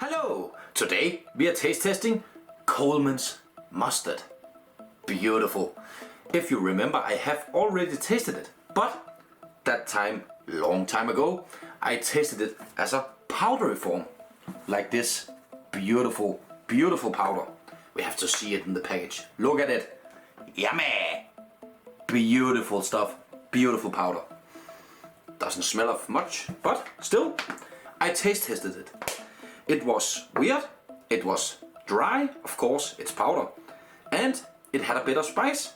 Hello! Today we are taste testing Colman's mustard. Beautiful. If you remember, I have already tasted it, but that time, long time ago, I tasted it as a powdery form, like this beautiful, beautiful powder. We have to see it in the package. Look at it. Yummy! Beautiful stuff, beautiful powder. Doesn't smell of much, but still, I taste tested it. It was weird, it was dry, of course, it's powder, and it had a bit of spice.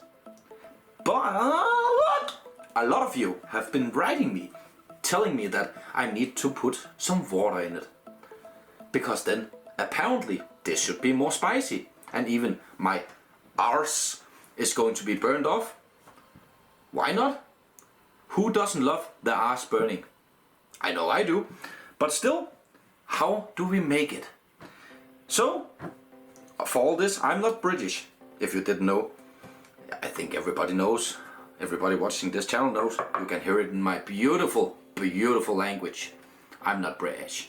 But a lot of you have been writing me, telling me that I need to put some water in it. Because then, apparently, this should be more spicy, and even my arse is going to be burned off. Why not? Who doesn't love the arse burning? I know I do, but still, how do we make it? So, for all this, I'm not British, if you didn't know. I think everybody knows, everybody watching this channel knows, you can hear it in my beautiful, beautiful language. I'm not British.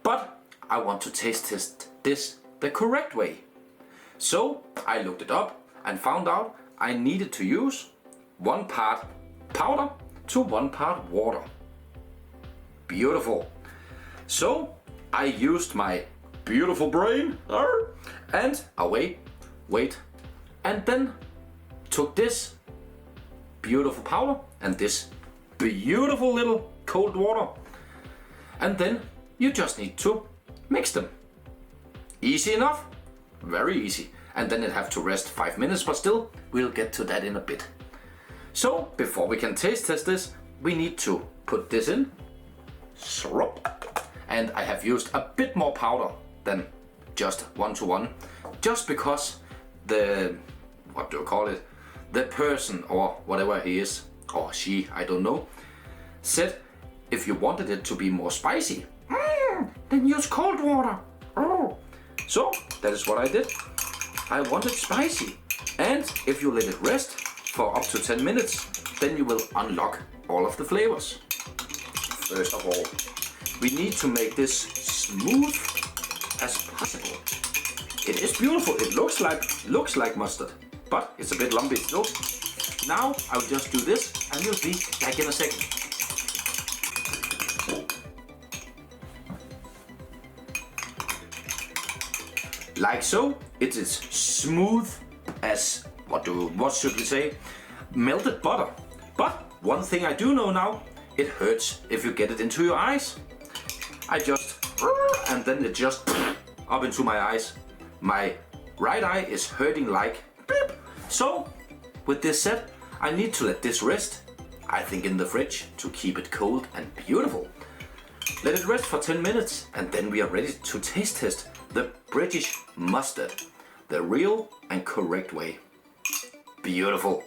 But I want to taste test this the correct way. So, I looked it up and found out I needed to use 1 part powder to 1 part water. Beautiful. So I used my beautiful brain and wait, and then took this beautiful powder and this beautiful little cold water, and then you just need to mix them. Easy enough? Very easy. And then it have to rest 5 minutes, but still, we'll get to that in a bit. So before we can taste test this, we need to put this in. And I have used a bit more powder than just 1-to-1, just because the, what do you call it, the person or whatever he is, or she, I don't know, said if you wanted it to be more spicy, then use cold water. So that is what I did. I wanted spicy, and if you let it rest for up to 10 minutes, then you will unlock all of the flavors. First of all, we need to make this smooth as possible. It is beautiful. It looks like mustard, but it's a bit lumpy still. Now I'll just do this, and we'll be back in a second. Like so, it is smooth as what should we say? Melted butter. But one thing I do know now, it hurts if you get it into your eyes. And then it just up into my eyes. My right eye is hurting like beep. So, with this said, I need to let this rest, I think in the fridge, to keep it cold and beautiful. Let it rest for 10 minutes, and then we are ready to taste test the British mustard, the real and correct way. Beautiful.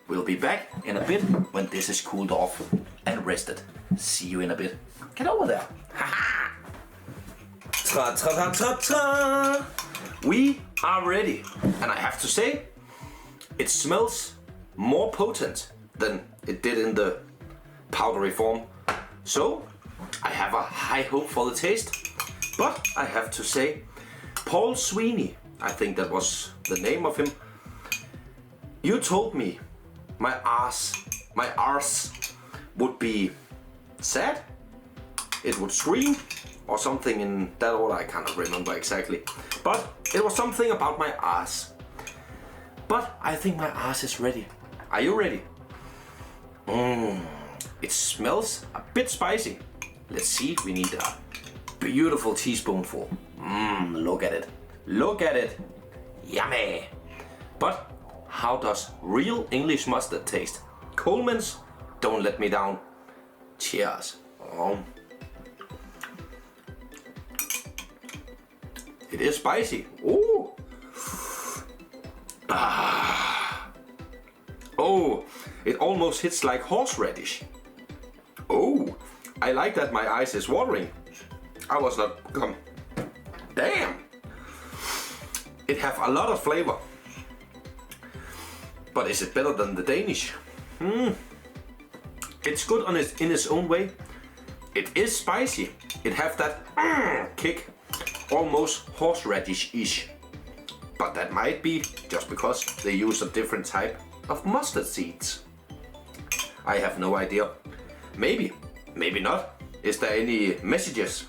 We'll be back in a bit when this is cooled off and rested. See you in a bit. Get over there. Ta ta ta ta ta. We are ready, and I have to say, it smells more potent than it did in the powdery form. So I have a high hope for the taste, but I have to say, Paul Sweeney, I think that was the name of him. You told me my arse would be sad, it would scream, or something in that order, I cannot remember exactly. But it was something about my ass. But I think my ass is ready. Are you ready? It smells a bit spicy. Let's see, we need a beautiful teaspoonful. Look at it. Look at it. Yummy. But how does real English mustard taste? Colman's, don't let me down. Cheers. It is spicy. Ooh. Oh, it almost hits like horseradish. Oh, I like that my eyes is watering. I was not damn. It have a lot of flavor. But is it better than the Danish? It's good in its own way. It is spicy. It have that kick, almost horseradish-ish. But that might be just because they use a different type of mustard seeds. I have no idea. Maybe, maybe not. Is there any messages?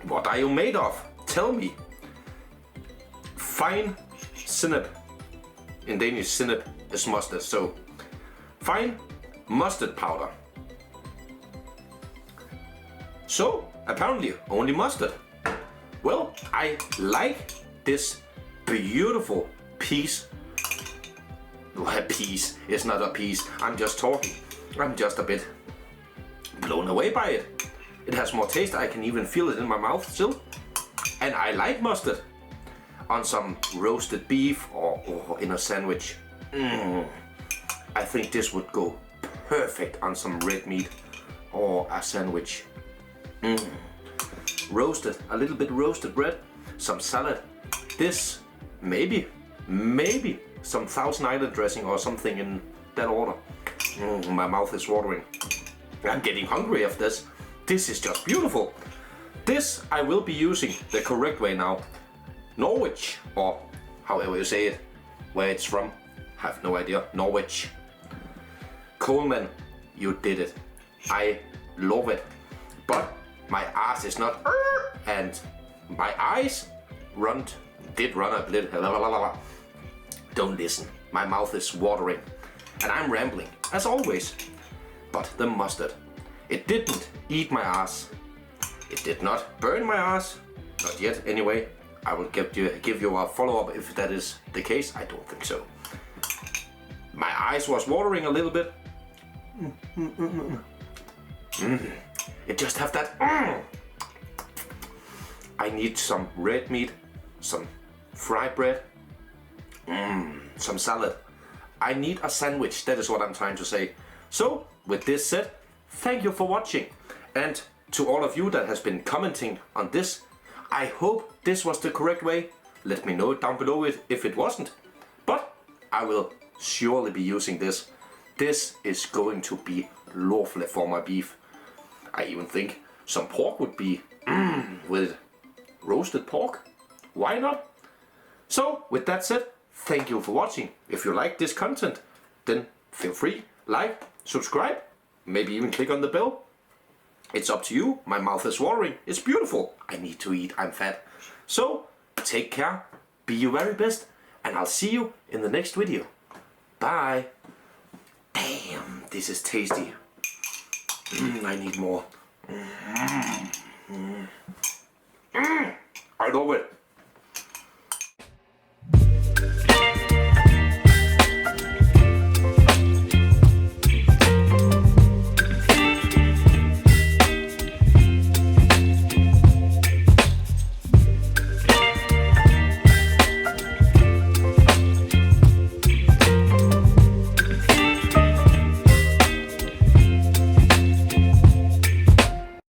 What are you made of? Tell me. Fine sinep. In Danish, sinep is mustard, so fine mustard powder. So, apparently only mustard. Well, I like this beautiful piece. Well, a piece, it's not a piece, I'm just talking. I'm just a bit blown away by it. It has more taste, I can even feel it in my mouth still. And I like mustard on some roasted beef or in a sandwich. I think this would go perfect on some red meat or a sandwich. Roasted, a little bit roasted bread, some salad. This, maybe some Thousand Island dressing or something in that order. My mouth is watering. I'm getting hungry after this. This is just beautiful. This I will be using the correct way now. Norwich, or however you say it, where it's from, have no idea. Norwich. Colman, you did it. I love it. But my ass is not, and my eyes did run a little. Don't listen, my mouth is watering, and I'm rambling, as always. But the mustard, it didn't eat my ass. It did not burn my ass, not yet anyway. I will give you a follow-up if that is the case. I don't think so. My eyes was watering a little bit. It just have that. I need some red meat, some fried bread, some salad. I need a sandwich, that is what I'm trying to say. So, with this said, thank you for watching. And to all of you that has been commenting on this, I hope this was the correct way. Let me know down below if it wasn't. But I will surely be using this. This is going to be lovely for my beef. I even think some pork would be with roasted pork. Why not? So, with that said, thank you for watching. If you like this content, then feel free, like, subscribe, maybe even click on the bell. It's up to you. My mouth is watering. It's beautiful. I need to eat. I'm fat. So, take care, be your very best, and I'll see you in the next video. Bye. Damn, this is tasty. I need more. I love it.